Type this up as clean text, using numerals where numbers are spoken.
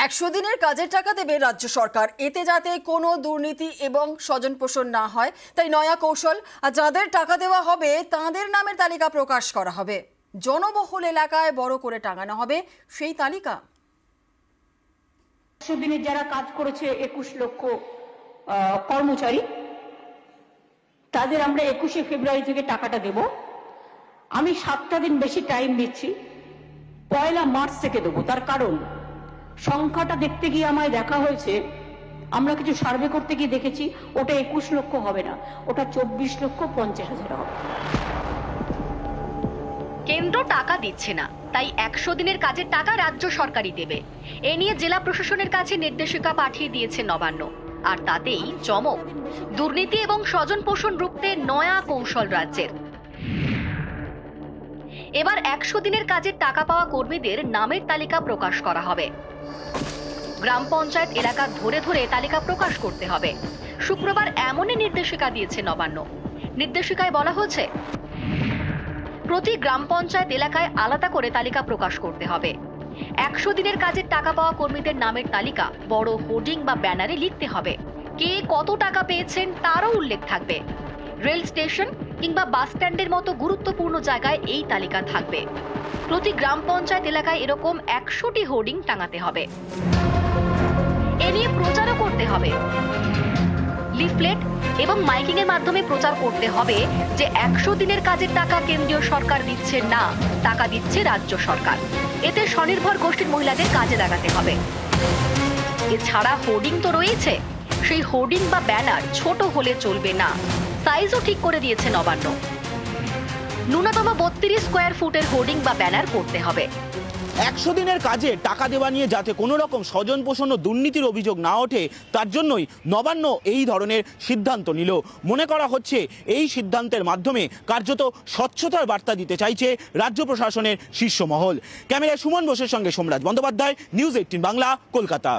100 দিনের কাজের টাকা দেবে রাজ্য সরকার। এতে যাতে কোনো দুর্নীতি এবং স্বজনপোষণ না হয় তাই নয়া কৌশল। আর যাদের টাকা দেওয়া হবে তাদের নামের তালিকা প্রকাশ করা হবে। জনবহুল এলাকায় বড় করে টাঙানো হবে সেই তালিকা। 100 দিনের যারা কাজ করেছে 21 লক্ষ কর্মচারী, তাদের আমরা 21শে ফেব্রুয়ারি থেকে টাকাটা দেব। আমি 7টা দিন বেশি টাইম দিচ্ছি, 1 মার্চ থেকে দেবো। তার কারণ সংখ্যাটা দেখতে গিয়ে আমায় দেখা হয়েছে, আমরা কিছু সার্ভে করতে গিয়ে দেখেছি ওটা 21 লক্ষ হবে না, ওটা 24,50,000 হবে। কেন্দ্র টাকা দিচ্ছে না, তাই 100 দিনের কাজের টাকা রাজ্য সরকারই দেবে। এ নিয়ে জেলা প্রশাসনের কাছে নির্দেশিকা পাঠিয়ে দিয়েছে নবান্ন। আর তাতেই চমক, দুর্নীতি এবং স্বজন পোষণ রুখতে নয়া কৌশল রাজ্যের। এবার 100 দিনের কাজের টাকা পাওয়া কর্মীদের নামের তালিকা প্রকাশ করা হবে। গ্রাম পঞ্চায়েত এলাকা ধরে ধরে তালিকা প্রকাশ করতে হবে। শুক্রবার এমনই নির্দেশিকা দিয়েছে নবান্ন। নির্দেশিকায় বলা হয়েছে, প্রতি গ্রাম পঞ্চায়েত এলাকায় আলাদা করে তালিকা প্রকাশ করতে হবে। 100 দিনের কাজের টাকা পাওয়া কর্মীদের নামের তালিকা বড় হোর্ডিং বা ব্যানারে লিখতে হবে। কে কত টাকা পেয়েছেন তারও উল্লেখ থাকবে। রেল স্টেশন কিংবা বাস স্ট্যান্ডের মতো গুরুত্বপূর্ণ জায়গায় এই তালিকা থাকবে। প্রতি গ্রাম পঞ্চায়েত এলাকায় এরকম 100টি হোর্ডিং টাঙাতে হবে। এ নিয়ে প্রচারও করতে হবে। লিফলেট এবং মাইকিং এর মাধ্যমে প্রচার করতে হবে যে 100 দিনের কাজের টাকা কেন্দ্রীয় সরকার দিচ্ছে না, টাকা দিচ্ছে রাজ্য সরকার। এতে স্বনির্ভর গোষ্ঠীর মহিলাদের কাজে লাগাতে হবে। এছাড়া হোর্ডিং তো রয়েছে, সেই হোর্ডিং বা ব্যানার ছোট হলে চলবে না, সাইজও ঠিক করে দিয়েছে নবান্ন। ন্যূনতম 32 স্কোয়ার ফুটের হোর্ডিং বা ব্যানার করতে হবে। 100 দিনের কাজে টাকা দেওয়া নিয়ে যাতে কোনো রকম স্বজন পোষণ ও দুর্নীতির অভিযোগ না ওঠে, তার জন্যই নবান্ন এই ধরনের সিদ্ধান্ত নিল। মনে করা হচ্ছে এই সিদ্ধান্তের মাধ্যমে কার্যত স্বচ্ছতার বার্তা দিতে চাইছে রাজ্য প্রশাসনের শীর্ষ মহল। ক্যামেরায় সুমন বোসের সঙ্গে সোমরাজ বন্দ্যোপাধ্যায়, নিউজ 18 বাংলা, কলকাতা।